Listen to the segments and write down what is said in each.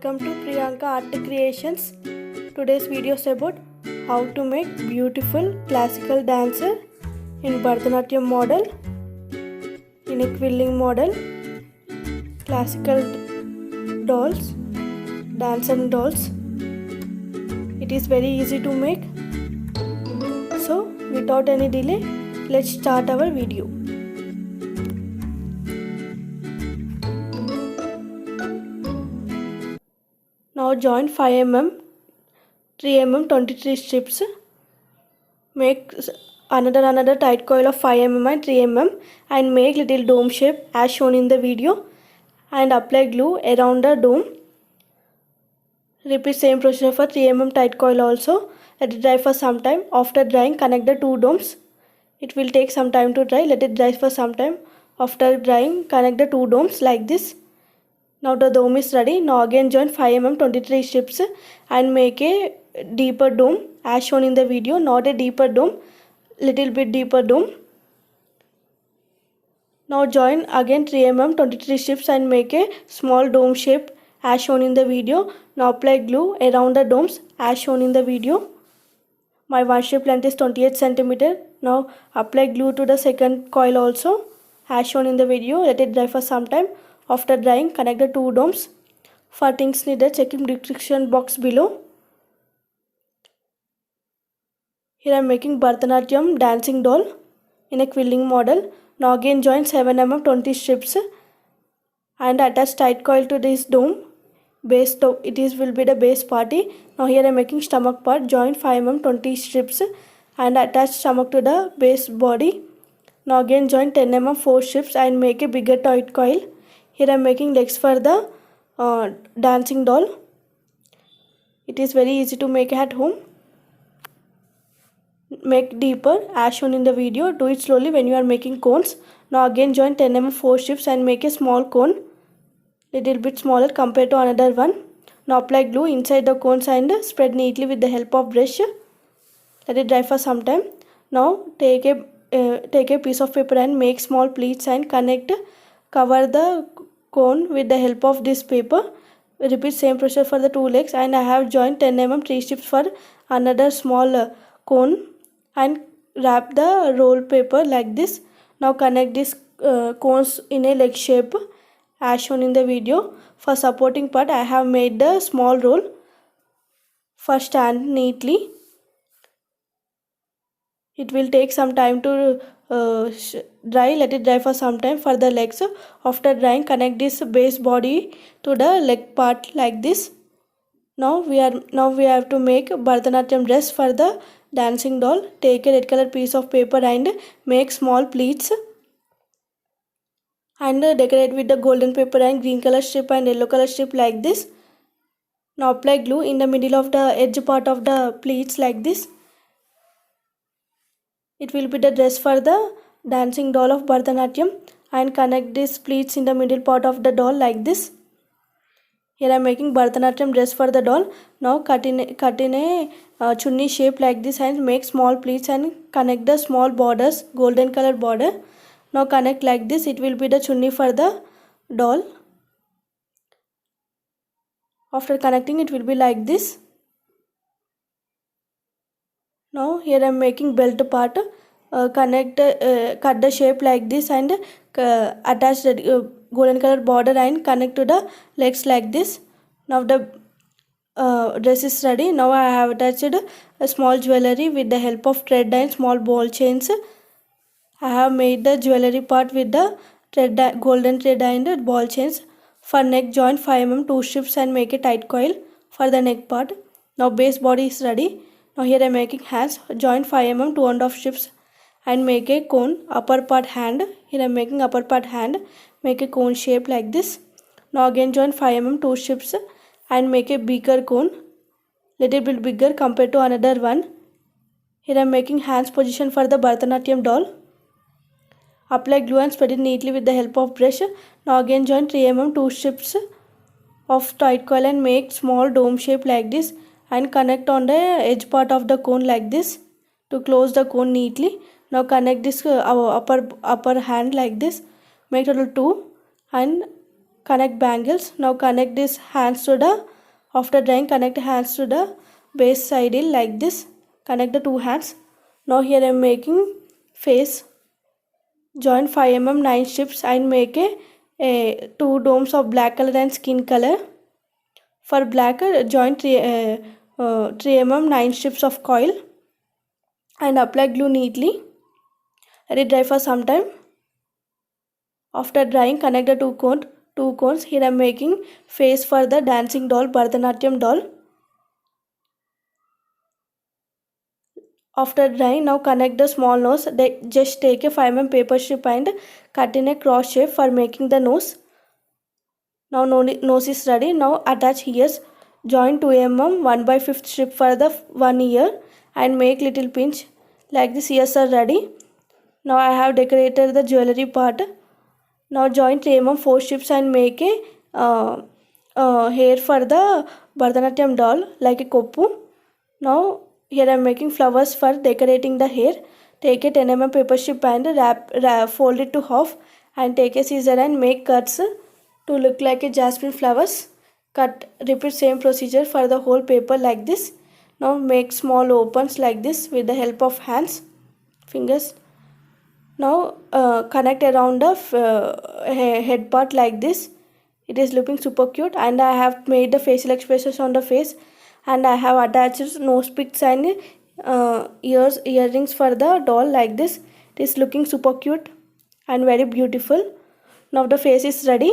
Welcome to Priyanka Art Creations. Today's video is about how to make beautiful classical dancer in Bharatanatyam model, in a quilling model, classical dolls, dancing dolls. It is very easy to make. So without any delay, let's start our video. Now join 5 mm, 3 mm 23 strips. Make another tight coil of 5 mm and 3 mm and make little dome shape as shown in the video and apply glue around the dome. Repeat same procedure for 3 mm tight coil also. Let it dry for some time. After drying, connect the two domes. It will take some time to dry. Let it dry for some time. After drying, connect the two domes like this. Now the dome is ready. Now again join 5 mm 23 strips and make a deeper dome as shown in the video. Not a deeper dome, little bit deeper dome. Now join again 3 mm 23 strips and make a small dome shape as shown in the video. Now apply glue around the domes as shown in the video. My one strip length is 28 cm. Now apply glue to the second coil also as shown in the video. Let it dry for some time. After drying, connect the two domes. For things needed, check in description box below. Here I am making Bharatanatyam dancing doll in a quilling model. Now again join 7 mm 20 strips and attach tight coil to this dome. Base will be the base party. Now here I am making stomach part. Join 5 mm 20 strips and attach stomach to the base body. Now again join 10 mm 4 strips and make a bigger tight coil. Here I am making legs for the dancing doll. It is very easy to make at home. Make deeper as shown in the video. Do it slowly when you are making cones. Now again join 10 mm 4 strips and make a small cone. Little bit smaller compared to another one. Now apply glue inside the cones and spread neatly with the help of brush. Let it dry for some time. Now take a piece of paper and make small pleats and cover the cone with the help of this paper. Repeat same procedure for the two legs and I have joined 10 mm 3 strips for another small cone and wrap the roll paper like this. Now connect these cones in a leg shape as shown in the video. For supporting part, I have made the small roll for stand neatly. It will take some time to dry. Let it dry for some time for the legs. After drying, connect this base body to the leg part like this. Now we have to make Bharatanatyam dress for the dancing doll. Take a red color piece of paper and make small pleats and decorate with the golden paper and green color strip and yellow color strip like this. Now apply glue in the middle of the edge part of the pleats like this. It will be the dress for the dancing doll of Bharatanatyam and connect these pleats in the middle part of the doll like this. Here I am making Bharatanatyam dress for the doll. Now cut in a chunni shape like this and make small pleats and connect the small borders, golden color border. Now connect like this. It will be the chunni for the doll. After connecting, it will be like this. Now here I am making belt part. Cut the shape like this and attach the golden color border and connect to the legs like this. Now the dress is ready. Now I have attached a small jewelry with the help of thread and small ball chains. I have made the jewelry part with the golden thread and ball chains. For neck, join 5 mm 2 strips and make a tight coil for the neck part. Now base body is ready. Now here I am making hands. Join 5 mm 2.5 strips and make a cone. Upper part hand. Here I am making upper part hand. Make a cone shape like this. Now again join 5 mm 2 strips and make a bigger cone. Little bit bigger compared to another one. Here I am making hands position for the Bharatanatyam doll. Apply glue and spread it neatly with the help of brush. Now again join 3 mm 2 strips of tight coil and make small dome shape like this and connect on the edge part of the cone like this to close the cone neatly. Now connect this upper hand like this. Make total 2 and connect bangles. Now connect these hands to the After drying, connect hands to the base side like this. Connect the two hands. Now here I am making face. Join 5 mm 9 strips and make a 2 domes of black color and skin color. For black, join 3 mm 9 strips of coil and apply glue neatly. Let it dry for some time. After drying, connect the two cones. Here I am making face for the dancing doll, Bharatanatyam doll. After drying, now connect the small nose. Just take a 5 mm paper strip and cut in a cross shape for making the nose. Now nose is ready. Now attach ears. Join 2 mm 1/5 strip for the one ear and make little pinch. Like this, ears are ready. Now I have decorated the jewelry part. Now join 3 mm 4 strips and make a hair for the Bharatanatyam doll like a koppu. Now here I am making flowers for decorating the hair. Take a 10 mm paper strip and fold it to half and take a scissor and make cuts to look like a jasmine flowers. Repeat same procedure for the whole paper like this. Now make small opens like this with the help of fingers. Now connect around the head part like this. It is looking super cute, and I have made the facial expressions on the face, and I have attached nose picks and earrings for the doll like this. It is looking super cute and very beautiful. Now the face is ready.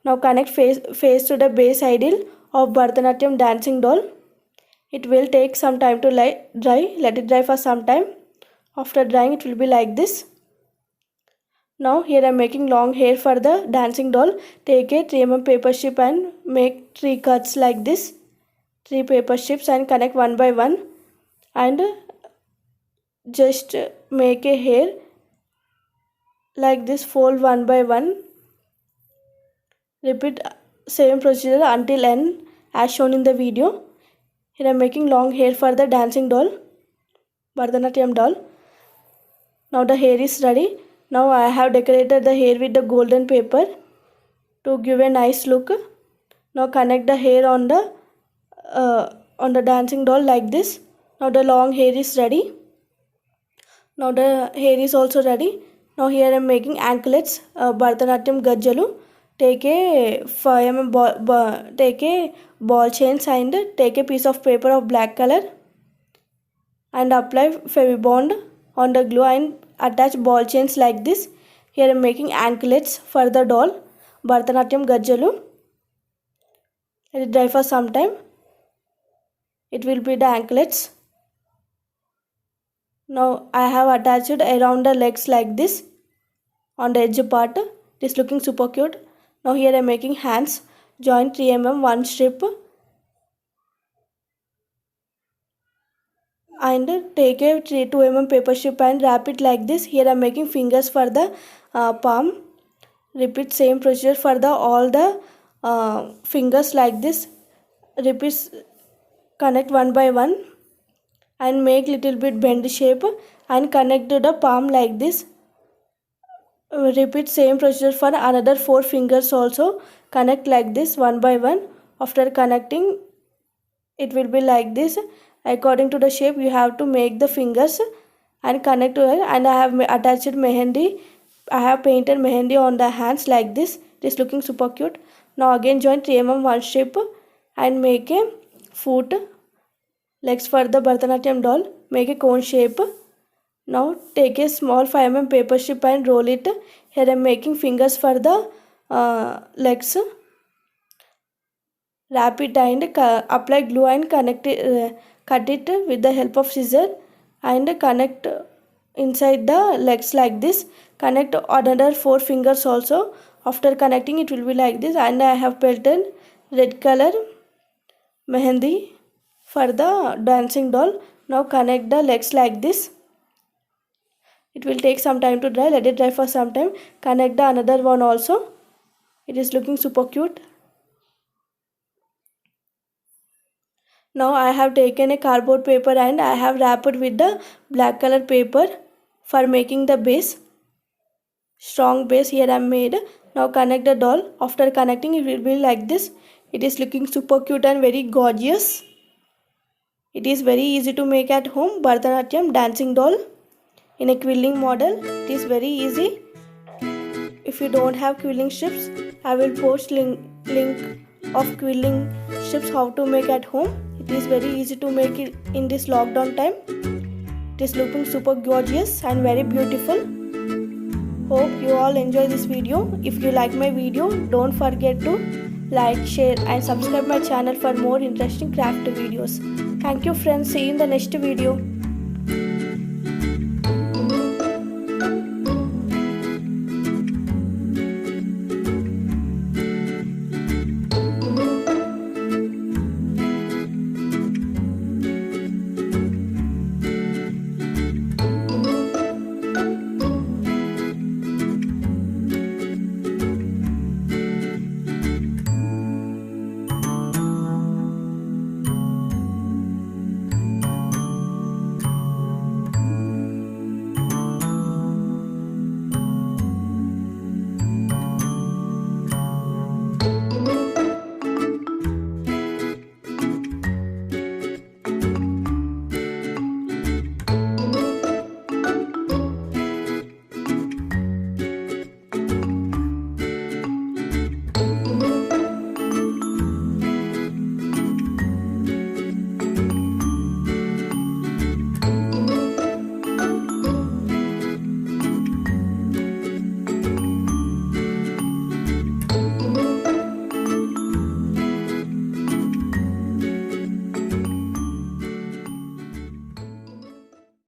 Now connect face to the base idol of Bharatanatyam dancing doll. It will take some time to dry. Let it dry for some time. After drying, it will be like this. Now here I am making long hair for the dancing doll. Take a 3 mm paper strip and make 3 cuts like this. 3 paper strips and connect one by one, and just make a hair like this. Fold one by one. Repeat same procedure until end as shown in the video. Here I am making long hair for the dancing doll, Bharatanatyam doll. Now the hair is ready. Now I have decorated the hair with the golden paper to give a nice look. Now connect the hair on the dancing doll like this. Now the long hair is ready. Now the hair is also ready. Now here I am making anklets, Bharatanatyam gajjalu. Take a 5 mm take a ball chains and take a piece of paper of black color and apply Fevibond on the glue and attach ball chains like this. Here I am making anklets for the doll, Bharatanatyam gajjalu. Let it dry for some time. It will be the anklets. Now I have attached around the legs like this on the edge part. It is looking super cute. Now here I am making hands. Join 3 mm 1 strip and take a 2 mm paper strip and wrap it like this. Here I am making fingers for the palm. Repeat same procedure for all the fingers like this. Repeat, connect one by one and make little bit bend shape and connect to the palm like this. Repeat same procedure for another 4 fingers also. Connect like this one by one. After connecting, it will be like this. According to the shape, you have to make the fingers and connect to it. And I have attached mehendi. I have painted mehendi on the hands like this. It is looking super cute. Now again join 3 mm 1 strip and make a foot, legs for the Bharatanatyam doll. Make a cone shape. Now take a small 5 mm paper strip and roll it. Here I am making fingers for the legs. Wrap it and apply glue and cut it with the help of scissor and connect inside the legs like this. Connect another 4 fingers also. After connecting, it will be like this, and I have painted red color mehendi for the dancing doll. Now connect the legs like this. It will take some time to dry. Let it dry for some time. Connect the another one also. It is looking super cute. Now I have taken a cardboard paper and I have wrapped with the black color paper for making the base. Strong base here I made. Now connect the doll. After connecting, it will be like this. It is looking super cute and very gorgeous. It is very easy to make at home. Bharatanatyam dancing doll in a quilling model. It is very easy. If you don't have quilling strips, I will post link of quilling strips how to make at home. It is very easy to make it in this lockdown time. It is looking super gorgeous and very beautiful. Hope you all enjoy this video. If you like my video, don't forget to like, share and subscribe my channel for more interesting craft videos. Thank you friends. See you in the next video.